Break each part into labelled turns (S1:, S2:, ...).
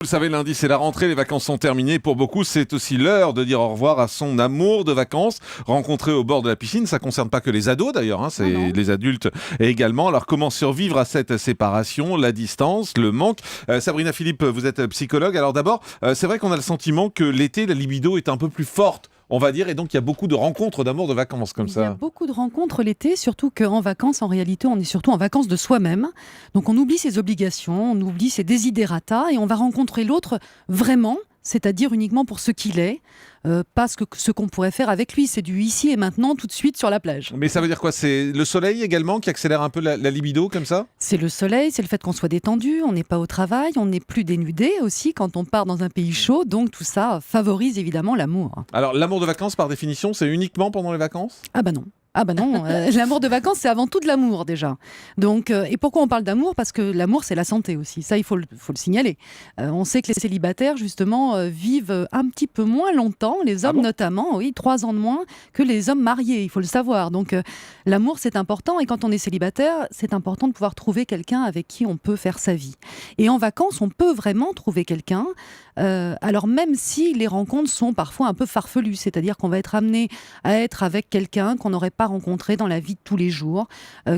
S1: Vous le savez, lundi, c'est la rentrée, les vacances sont terminées. Pour beaucoup, c'est aussi l'heure de dire au revoir à son amour de vacances. Rencontré au bord de la piscine, ça ne concerne pas que les ados d'ailleurs, hein, c'est les adultes également. Alors, comment survivre à cette séparation, la distance, le manque Sabrina Philippe, vous êtes psychologue. Alors d'abord, c'est vrai qu'on a le sentiment que l'été, la libido est un peu plus forte, on va dire, et donc il y a beaucoup de rencontres d'amour de vacances comme ça.
S2: Il y a beaucoup de rencontres l'été, surtout qu'en vacances, en réalité, on est surtout en vacances de soi-même. Donc on oublie ses obligations, on oublie ses desiderata et on va rencontrer l'autre vraiment, c'est-à-dire uniquement pour ce qu'il est, pas ce qu'on pourrait faire avec lui. C'est du ici et maintenant, tout de suite sur la plage.
S1: Mais ça veut dire quoi? C'est le soleil également qui accélère un peu la libido comme ça?
S2: C'est le soleil, c'est le fait qu'on soit détendu, on n'est pas au travail, on n'est plus dénudé aussi quand on part dans un pays chaud. Donc tout ça favorise évidemment l'amour.
S1: Alors l'amour de vacances, par définition, c'est uniquement pendant les vacances?
S2: Ah bah non. Ah bah non, l'amour de vacances, c'est avant tout de l'amour déjà. Donc, et pourquoi on parle d'amour? Parce que l'amour, c'est la santé aussi. Ça, il faut le signaler. On sait que les célibataires, justement, vivent un petit peu moins longtemps, les hommes notamment, 3 ans de moins que les hommes mariés, il faut le savoir. Donc, l'amour, c'est important. Et quand on est célibataire, c'est important de pouvoir trouver quelqu'un avec qui on peut faire sa vie. Et en vacances, on peut vraiment trouver quelqu'un. Alors même si les rencontres sont parfois un peu farfelues, c'est-à-dire qu'on va être amené à être avec quelqu'un qu'on n'aurait pas rencontré dans la vie de tous les jours,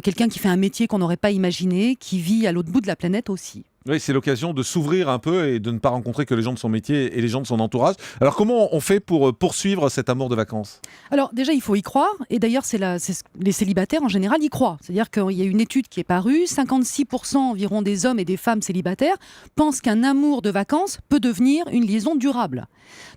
S2: quelqu'un qui fait un métier qu'on n'aurait pas imaginé, qui vit à l'autre bout de la planète aussi.
S1: Oui, c'est l'occasion de s'ouvrir un peu et de ne pas rencontrer que les gens de son métier et les gens de son entourage. Alors comment on fait pour poursuivre cet amour de vacances?
S2: Alors déjà, il faut y croire. Et d'ailleurs, les célibataires en général y croient. C'est-à-dire qu'il y a une étude qui est parue. 56% environ des hommes et des femmes célibataires pensent qu'un amour de vacances peut devenir une liaison durable.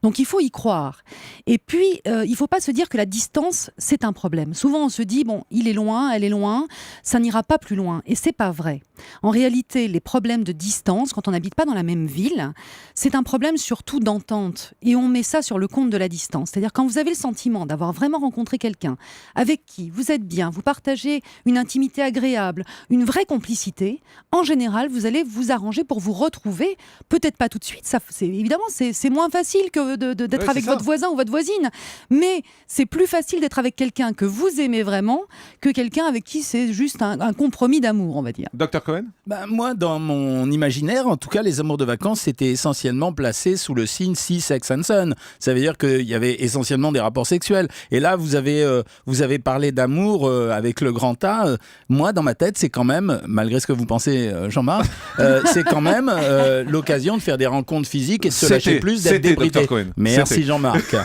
S2: Donc il faut y croire. Et puis, il ne faut pas se dire que la distance, c'est un problème. Souvent, on se dit, bon, il est loin, elle est loin, ça n'ira pas plus loin. Et c'est pas vrai. En réalité, les problèmes de distance, quand on n'habite pas dans la même ville, c'est un problème surtout d'entente. Et on met ça sur le compte de la distance. C'est-à-dire quand vous avez le sentiment d'avoir vraiment rencontré quelqu'un avec qui vous êtes bien, vous partagez une intimité agréable, une vraie complicité, en général, vous allez vous arranger pour vous retrouver. Peut-être pas tout de suite, évidemment, c'est moins facile que d'être avec votre voisin ou votre voisine. Mais c'est plus facile d'être avec quelqu'un que vous aimez vraiment que quelqu'un avec qui c'est juste un compromis d'amour, on va dire.
S1: Dr Cohen?
S3: Moi, dans mon imaginaire, en tout cas, les amours de vacances étaient essentiellement placés sous le signe si, sex and son. Ça veut dire qu'il y avait essentiellement des rapports sexuels. Et là, vous avez parlé d'amour avec le grand A. Moi, dans ma tête, c'est quand même, malgré ce que vous pensez, Jean-Marc, c'est quand même l'occasion de faire des rencontres physiques et de se lâcher plus, d'être débridé. Merci Jean-Marc.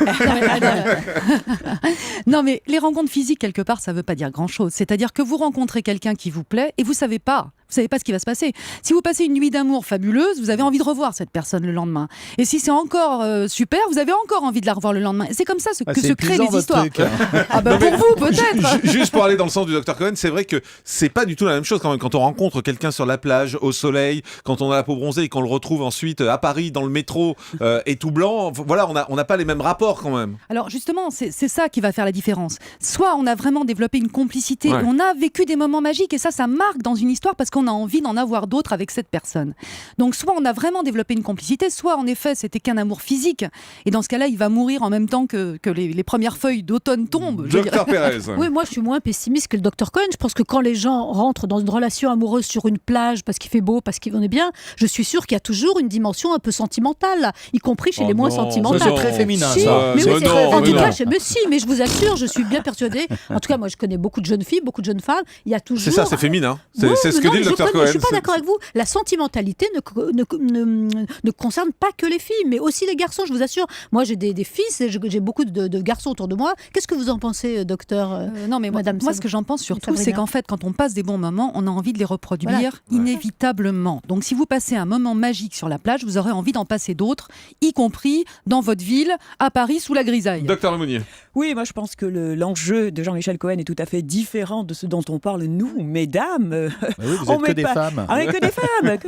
S2: Non, mais les rencontres physiques, quelque part, ça ne veut pas dire grand-chose. C'est-à-dire que vous rencontrez quelqu'un qui vous plaît et vous ne savez pas ce qui va se passer. Si vous passez une nuit d'amour fabuleuse, vous avez envie de revoir cette personne le lendemain. Et si c'est encore super, vous avez encore envie de la revoir le lendemain. Et c'est comme ça que se créent les histoires.
S3: Truc, hein.
S2: Ah bah pour vous, peut-être.
S1: Juste pour aller dans le sens du Dr Cohen, c'est vrai que c'est pas du tout la même chose quand même. Quand on rencontre quelqu'un sur la plage, au soleil, quand on a la peau bronzée et qu'on le retrouve ensuite à Paris, dans le métro, et tout blanc, voilà, on n'a pas les mêmes rapports quand même.
S2: Alors justement, c'est ça qui va faire la différence. Soit on a vraiment développé une complicité, et on a vécu des moments magiques, et ça marque dans une histoire parce qu'on a envie d'en avoir d'autres avec cette personne. Donc soit on a vraiment développé une complicité, soit en effet c'était qu'un amour physique, et dans ce cas-là il va mourir en même temps que les premières feuilles d'automne tombent.
S1: Dr Pérez.
S4: Oui, moi je suis moins pessimiste que le Dr Cohen. Je pense que quand les gens rentrent dans une relation amoureuse sur une plage parce qu'il fait beau, parce qu'on est bien, je suis sûre qu'il y a toujours une dimension un peu sentimentale, là, y compris chez les moins sentimentales.
S3: C'est très féminin,
S4: si,
S3: ça.
S4: Mais oui,
S1: en tout
S4: cas, mais je vous assure, je suis bien persuadée. En tout cas, moi je connais beaucoup de jeunes filles, beaucoup de jeunes femmes. Il y a toujours.
S1: C'est ça, c'est féminin. C'est ce que dit le Dr Cohen.
S4: Je suis pas d'accord avec vous. La sentimentalité ne concerne pas que les filles, mais aussi les garçons, je vous assure. Moi, j'ai des fils et j'ai beaucoup de garçons autour de moi. Qu'est-ce que vous en pensez, docteur
S2: Non, mais
S4: Madame
S2: moi ce que j'en pense surtout, c'est qu'en fait, quand on passe des bons moments, on a envie de les reproduire inévitablement. Donc, si vous passez un moment magique sur la plage, vous aurez envie d'en passer d'autres, y compris dans votre ville, à Paris, sous la grisaille.
S1: Docteur Lemonnier.
S5: Oui, moi je pense que l'enjeu de Jean-Michel Cohen est tout à fait différent de ce dont on parle nous, mesdames.
S3: Oui, vous êtes que des femmes.
S5: Ah oui, que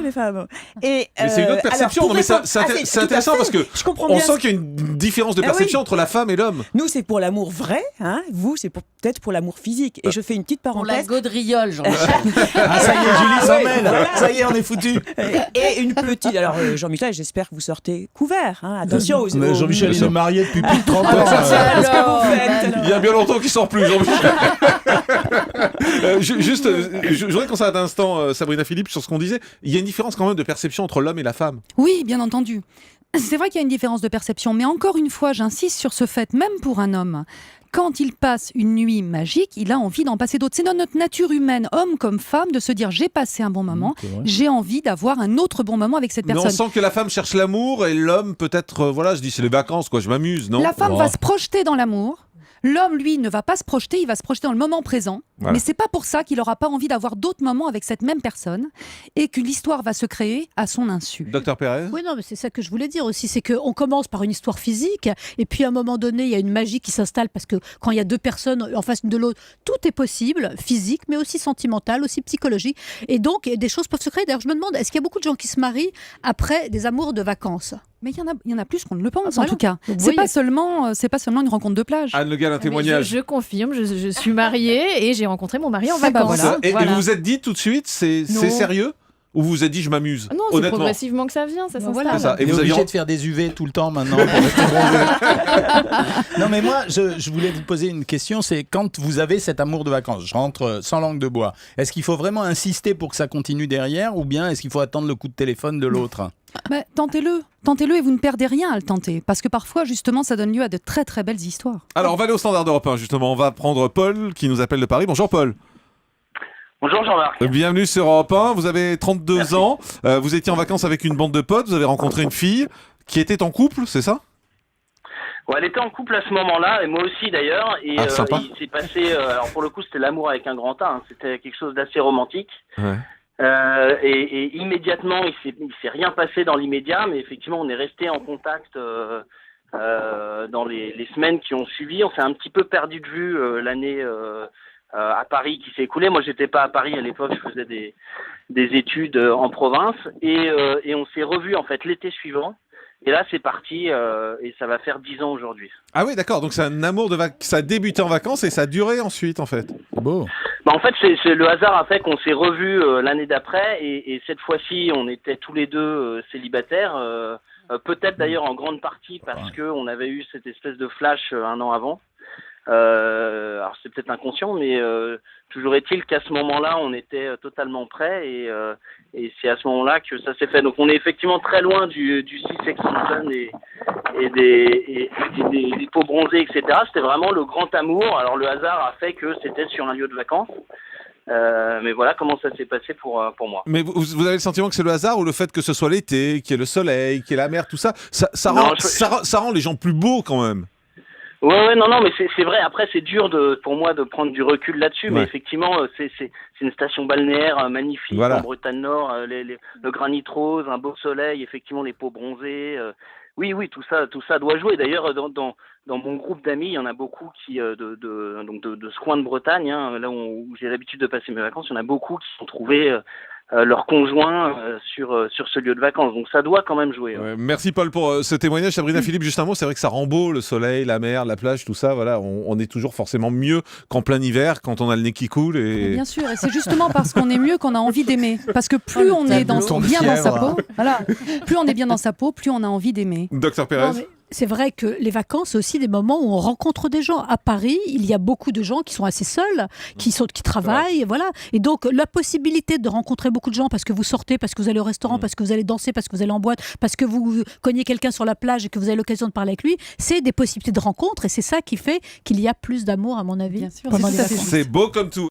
S5: des femmes. Et,
S1: mais c'est une autre perception.
S5: alors,
S1: mais c'est intéressant parce que on sent qu'il y a une différence de perception entre la femme et l'homme.
S5: Nous, c'est pour l'amour vrai. Hein. Vous, c'est peut-être pour l'amour physique. Et je fais une petite
S6: Pour la
S5: parenthèse.
S6: gaudriole, Jean-Michel.
S3: Ah, ça y est, Julie s'en mêle. Ça y est, on est foutu.
S5: Et une petite. Alors, Jean-Michel, j'espère que vous sortez couvert. Hein. Attention aux.
S3: Mais Jean-Michel, il est marié depuis plus de 30 ans.
S5: Qu'est-ce que vous faites
S1: Il y a bien longtemps qu'il sort plus, Jean-Michel. Je voudrais qu'on s'arrête un instant, Sabrina Philippe, sur ce qu'on disait. Il y a une différence quand même de perception entre l'homme et la femme.
S2: Oui, bien entendu. C'est vrai qu'il y a une différence de perception, mais encore une fois, j'insiste sur ce fait, même pour un homme, quand il passe une nuit magique, il a envie d'en passer d'autres. C'est dans notre nature humaine, homme comme femme, de se dire j'ai passé un bon moment, j'ai envie d'avoir un autre bon moment avec cette
S1: Mais
S2: personne.
S1: on sent que la femme cherche l'amour et l'homme peut-être, voilà, je dis c'est les vacances, quoi, je m'amuse, non?
S2: La femme va se projeter dans l'amour. L'homme, lui, ne va pas se projeter, il va se projeter dans le moment présent.
S1: Voilà.
S2: Mais c'est pas pour ça qu'il n'aura pas envie d'avoir d'autres moments avec cette même personne et que l'histoire va se créer à son insu.
S1: Docteur Pérez?
S4: Oui, non, mais c'est ça que je voulais dire aussi, c'est qu'on commence par une histoire physique, et puis à un moment donné, il y a une magie qui s'installe, parce que quand il y a deux personnes en face de l'autre, tout est possible, physique, mais aussi sentimental, aussi psychologique, et donc des choses peuvent se créer. D'ailleurs, je me demande, est-ce qu'il y a beaucoup de gens qui se marient après des amours de vacances?
S2: Mais il y en a plus qu'on ne le pense,
S4: Voilà.
S2: en tout cas.
S4: Donc,
S2: C'est pas
S4: voyez.
S2: seulement une rencontre de plage.
S1: Anne Le Gall, un
S6: Mais
S1: témoignage.
S6: je confirme, je suis mariée et j'ai rencontré mon mari en
S2: Ah bah
S6: vacances.
S2: voilà.
S1: Et
S6: Voilà.
S1: vous vous êtes dit tout de suite, c'est
S6: Non.
S1: sérieux? Ou vous vous êtes dit, je m'amuse?
S6: Non, c'est
S1: Honnêtement.
S6: progressivement que ça vient, ça
S4: Bon,
S6: s'installe.
S4: voilà.
S1: C'est ça.
S3: Et vous obligé de faire des UV tout le temps maintenant pour rester bronzé. Non mais moi, je voulais vous poser une question, c'est quand vous avez cet amour de vacances, je rentre sans langue de bois, est-ce qu'il faut vraiment insister pour que ça continue derrière ou bien est-ce qu'il faut attendre le coup de téléphone de l'autre?
S2: Mais tentez-le et vous ne perdez rien à le tenter. Parce que parfois, justement, ça donne lieu à de très très belles histoires.
S1: Alors, on va aller au standard d'Europe 1, justement. On va prendre Paul, qui nous appelle de Paris. Bonjour, Paul.
S7: Bonjour Jean-Marc.
S1: Bienvenue sur Europe 1. Vous avez 32 ans. Vous étiez en vacances avec une bande de potes. Vous avez rencontré une fille qui était en couple, c'est ça?
S7: Ouais, elle était en couple à ce moment-là, et moi aussi d'ailleurs. Et
S1: sympa.
S7: il s'est passé, alors pour le coup c'était l'amour avec un grand A, hein, c'était quelque chose d'assez romantique.
S1: Ouais.
S7: Et immédiatement, il s'est rien passé dans l'immédiat, mais effectivement on est resté en contact dans les semaines qui ont suivi. On s'est un petit peu perdu de vue l'année à Paris qui s'est écoulée. Moi j'étais pas à Paris à l'époque, je faisais des études en province, et on s'est revus en fait l'été suivant. Et là, c'est parti, et ça va faire 10 ans aujourd'hui.
S1: Ah oui, d'accord. Donc, c'est un amour de vacances. Ça a débuté en vacances et ça a duré ensuite, en fait.
S3: Beau.
S7: Bah, en fait, c'est le hasard a fait qu'on s'est revus l'année d'après, et cette fois-ci, on était tous les deux célibataires. Peut-être d'ailleurs en grande partie parce que on avait eu cette espèce de flash un an avant. Alors c'est peut-être inconscient, mais toujours est-il qu'à ce moment-là, on était totalement prêts, et c'est à ce moment-là que ça s'est fait. Donc on est effectivement très loin du 6 Sex and et des peaux bronzées, etc. C'était vraiment le grand amour. Alors le hasard a fait que c'était sur un lieu de vacances. Mais voilà comment ça s'est passé pour moi.
S1: Mais vous avez le sentiment que c'est le hasard ou le fait que ce soit l'été, qu'il y ait le soleil, qu'il y ait la mer, tout ça, ça rend les gens plus beaux quand même.
S7: Ouais, non, mais c'est vrai. Après, c'est dur pour moi de prendre du recul là-dessus, mais effectivement, c'est une station balnéaire magnifique en Bretagne Nord, le granit rose, un beau soleil, effectivement les peaux bronzées. Oui, tout ça doit jouer. D'ailleurs, dans mon groupe d'amis, il y en a beaucoup qui de ce coin de Bretagne, hein, là où j'ai l'habitude de passer mes vacances, il y en a beaucoup qui ont trouvé leur conjoint sur ce lieu de vacances. Donc ça doit quand même jouer.
S1: Ouais, merci Paul pour ce témoignage. Sabrina Philippe, juste un mot, c'est vrai que ça rend beau le soleil, la mer, la plage, tout ça. Voilà, on est toujours forcément mieux qu'en plein hiver quand on a le nez qui coule.
S2: Mais bien sûr, et c'est justement parce qu'on est mieux qu'on a envie d'aimer. Parce que plus on est bien dans sa peau, voilà, plus on est bien dans sa peau, plus on a envie d'aimer.
S1: Docteur Pérez.
S4: C'est vrai que les vacances, c'est aussi des moments où on rencontre des gens. À Paris, il y a beaucoup de gens qui sont assez seuls, qui travaillent, voilà. Et donc, la possibilité de rencontrer beaucoup de gens parce que vous sortez, parce que vous allez au restaurant, parce que vous allez danser, parce que vous allez en boîte, parce que vous cognez quelqu'un sur la plage et que vous avez l'occasion de parler avec lui, c'est des possibilités de rencontre et c'est ça qui fait qu'il y a plus d'amour, à mon avis.
S2: Bien sûr,
S4: pendant les vacances.
S1: C'est beau comme tout.